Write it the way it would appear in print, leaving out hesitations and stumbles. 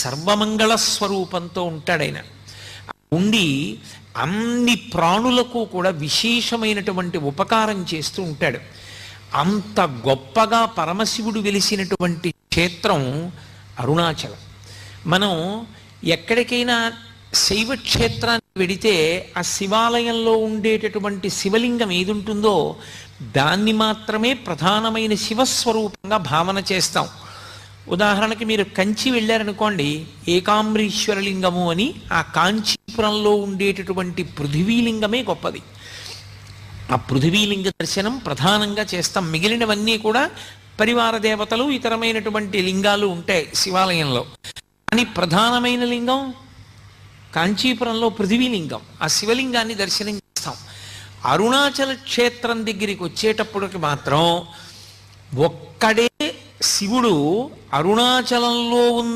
సర్వమంగళ స్వరూపంతో ఉంటాడాయన. ఉండి అన్ని ప్రాణులకు కూడా విశేషమైనటువంటి ఉపకారం చేస్తూ ఉంటాడు. అంత గొప్పగా పరమశివుడు వెలిసినటువంటి క్షేత్రం అరుణాచలం. మనం ఎక్కడికైనా శైవ క్షేత్రానికి వెడితే ఆ శివాలయంలో ఉండేటటువంటి శివలింగం ఏది ఉంటుందో దాన్ని మాత్రమే ప్రధానమైన శివస్వరూపంగా భావన చేస్తాం. ఉదాహరణకి మీరు కంచి వెళ్ళారనుకోండి, ఏకాంబరీశ్వరలింగము అని ఆ కాంచీపురంలో ఉండేటటువంటి పృథివీలింగమే గొప్పది. ఆ పృథివీలింగ దర్శనం ప్రధానంగా చేస్తాం. మిగిలినవన్నీ కూడా పరివార దేవతలు ఇతరమైనటువంటి లింగాలు ఉంటాయి శివాలయంలో. కానీ ప్రధానమైన లింగం కాంచీపురంలో పృథివీలింగం. ఆ శివలింగాన్ని దర్శనం చేస్తాం. అరుణాచల క్షేత్రం దగ్గరికి వచ్చేటప్పటికి మాత్రం ఒక్కడే శివుడు అరుణాచలంలో ఉన్న